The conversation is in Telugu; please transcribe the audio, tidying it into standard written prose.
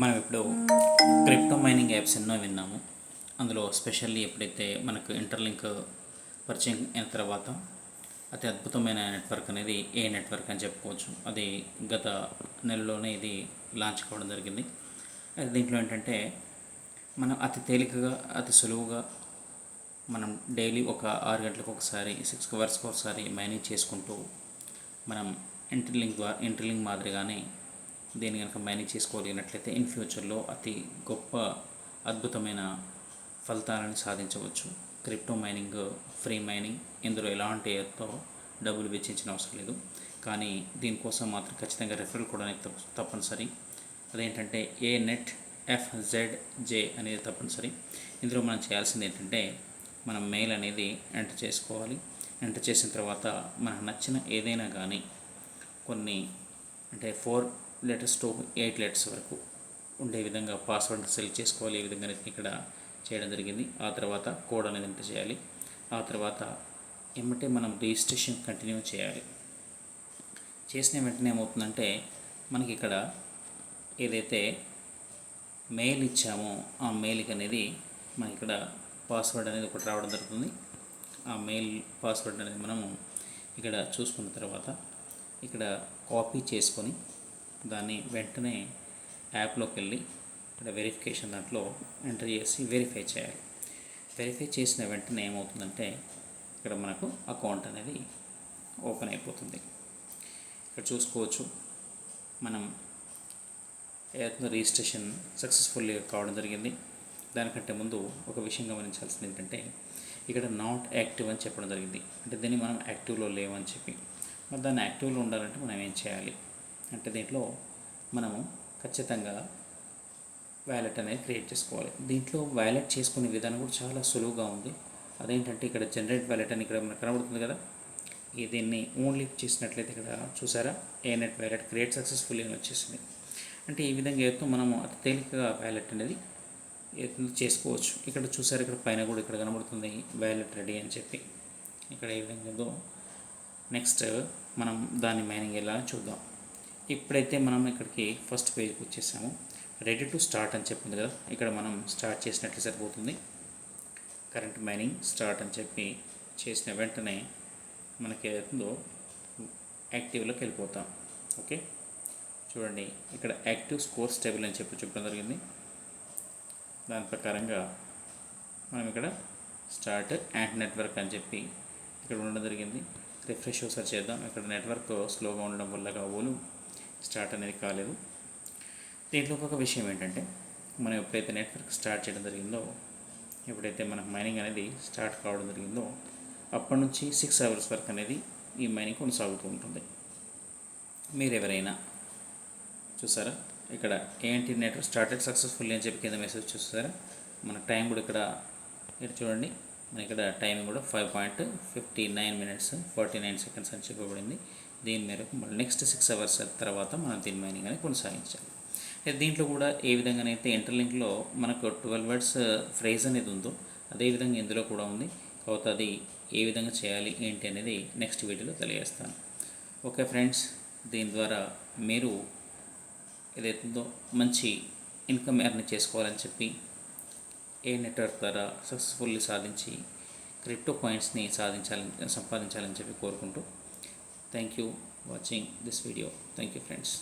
మనం ఇప్పుడు క్రిప్టో మైనింగ్ యాప్స్ ఎన్నో విన్నాము. అందులో స్పెషల్లీ ఎప్పుడైతే మనకు ఇంటర్లింక్ పరిచయం అయిన తర్వాత అతి అద్భుతమైన నెట్వర్క్ అనేది ఏ నెట్వర్క్ అని చెప్పుకోవచ్చు. అది గత నెలలోనే ఇది లాంచ్ కావడం జరిగింది. దీంట్లో ఏంటంటే మనం అతి తేలికగా అతి సులువుగా మనం డైలీ ఒక 6 గంటలకు ఒకసారి 6 అవర్స్కి ఒకసారి మైనింగ్ చేసుకుంటూ మనం ఇంటర్లింక్ మాదిరిగానే దీన్ని కనుక మైనింగ్ చేసుకోగలిగినట్లయితే ఇన్ ఫ్యూచర్లో అతి గొప్ప అద్భుతమైన ఫలితాలను సాధించవచ్చు. క్రిప్టో మైనింగ్ ఫ్రీ మైనింగ్, ఇందులో ఎలాంటి డబ్బులు వెచ్చించిన అవసరం లేదు. కానీ దీనికోసం మాత్రం ఖచ్చితంగా రెఫరల్ కూడా తప్పనిసరి. అదేంటంటే ANET-FZJ అనేది తప్పనిసరి. ఇందులో మనం చేయాల్సింది ఏంటంటే మనం మెయిల్ అనేది ఎంటర్ చేసుకోవాలి. ఎంటర్ చేసిన తర్వాత మనకు నచ్చిన ఏదైనా కానీ కొన్ని అంటే 4 లెటర్స్ టు 8 లెటర్స్ వరకు ఉండే విధంగా పాస్వర్డ్ సెలెక్ట్ చేసుకోవాలి. ఈ విధంగా ఇక్కడ చేయడం జరిగింది. ఆ తర్వాత కోడ్ అనేది ఎంటర్ చేయాలి. ఆ తర్వాత ఏమంటే మనం రిజిస్ట్రేషన్ కంటిన్యూ చేయాలి. చేసిన వెంటనే ఏమవుతుందంటే మనకి ఇక్కడ ఏదైతే మెయిల్ ఇచ్చామో ఆ మెయిల్కి అనేది మనకి ఇక్కడ పాస్వర్డ్ అనేది ఒకటి రావడం జరుగుతుంది. ఆ మెయిల్ పాస్వర్డ్ అనేది మనము ఇక్కడ చూసుకున్న తర్వాత ఇక్కడ కాపీ చేసుకొని దాన్ని వెంటనే యాప్లోకి వెళ్ళి ఇక్కడ వెరిఫికేషన్ దాంట్లో ఎంటర్ చేసి వెరిఫై చేయాలి. వెరిఫై చేసిన వెంటనే ఏమవుతుందంటే ఇక్కడ మనకు అకౌంట్ అనేది ఓపెన్ అయిపోతుంది. ఇక్కడ చూసుకోవచ్చు మనం రిజిస్ట్రేషన్ సక్సెస్ఫుల్లీ కావడం జరిగింది. దానికంటే ముందు ఒక విషయం గమనించాల్సింది ఏంటంటే ఇక్కడ నాట్ యాక్టివ్ అని చెప్పడం జరిగింది. అంటే దీన్ని మనం యాక్టివ్లో లేవని చెప్పి, మరి దాన్ని యాక్టివ్లో ఉండాలంటే మనం ఏం చేయాలి అంటే దీంట్లో మనము ఖచ్చితంగా వ్యాలెట్ అనేది క్రియేట్ చేసుకోవాలి. దీంట్లో వ్యాలెట్ చేసుకునే విధానం కూడా చాలా సులువుగా ఉంది. అదేంటంటే ఇక్కడ జనరేట్ వ్యాలెట్ అని ఇక్కడ మనకు కనబడుతుంది కదా, దీన్ని ఓన్లీ చేసినట్లయితే ఇక్కడ చూసారా ANET వ్యాలెట్ క్రియేట్ సక్సెస్ఫుల్లీ అని వచ్చేసింది. అంటే ఈ విధంగా అయితే మనము అతి తేలికగా వ్యాలెట్ అనేది చేసుకోవచ్చు. ఇక్కడ చూసారు, ఇక్కడ పైన కూడా ఇక్కడ కనబడుతుంది వ్యాలెట్ రెడీ అని చెప్పి. ఇక్కడ ఏ విధంగా ఉందో నెక్స్ట్ మనం దాన్ని మైనింగ్ ఎలా చూద్దాం. ఇప్పుడైతే మనం ఇక్కడికి ఫస్ట్ పేజ్కి వచ్చేసాము. రెడీ టు స్టార్ట్ అని చెప్పింది కదా, ఇక్కడ మనం స్టార్ట్ చేసినట్లు సరిపోతుంది. కరెంట్ మైనింగ్ స్టార్ట్ అని చెప్పి చేసిన వెంటనే మనకి ఏదో యాక్టివ్లోకి వెళ్ళిపోతాం. ఓకే, చూడండి ఇక్కడ యాక్టివ్ స్కోర్ స్టేబుల్ అని చెప్పి చెప్పడం జరిగింది. దాని ప్రకారంగా మనం ఇక్కడ స్టార్ట్ అండ్ నెట్వర్క్ అని చెప్పి ఇక్కడ ఉండడం జరిగింది. రిఫ్రెష్ ఒకసారి చేద్దాం. ఇక్కడ నెట్వర్క్ స్లోగా ఉండడం వల్ల కాబోలు స్టార్ట్ అనేది కాలేదు. దీంట్లో ఒక విషయం ఏంటంటే మనం ఎప్పుడైతే నెట్వర్క్ స్టార్ట్ చేయడం జరిగిందో, ఎప్పుడైతే మనకు మైనింగ్ అనేది స్టార్ట్ కావడం జరిగిందో అప్పటి నుంచి 6 అవర్స్ వరకు అనేది ఈ మైనింగ్ కొనసాగుతూ ఉంటుంది. మీరు ఎవరైనా చూసారా ఇక్కడ ANT నెట్వర్క్ స్టార్టెడ్ సక్సెస్ఫుల్లీ అని చెప్పి కింద మెసేజ్ చూసారా. మన టైం కూడా ఇక్కడ చూడండి, మన ఇక్కడ టైమింగ్ కూడా 5.59 minutes 49 seconds అని చెప్పబడింది. దీని మేరకు మళ్ళీ నెక్స్ట్ 6 అవర్స్ తర్వాత మనం దీని మైనింగ్ అనేది కొనసాగించాలి. దీంట్లో కూడా ఏ విధంగానైతే ఇంటర్లింక్లో మనకు 12 words ఫ్రేజ్ అనేది ఉందో అదేవిధంగా ఇందులో కూడా ఉంది. కాబట్టి అది ఏ విధంగా చేయాలి ఏంటి అనేది నెక్స్ట్ వీడియోలో తెలియజేస్తాను. ఓకే ఫ్రెండ్స్, దీని ద్వారా మీరు ఏదైతుందో మంచి ఇన్కమ్ ఎర్న్ చేసుకోవాలని చెప్పి ఏ నెట్వర్క్ ద్వారా సక్సెస్ఫుల్లీ సాధించి క్రిప్టో పాయింట్స్ని సంపాదించాలని చెప్పి కోరుకుంటూ thank you watching this video. Thank you friends.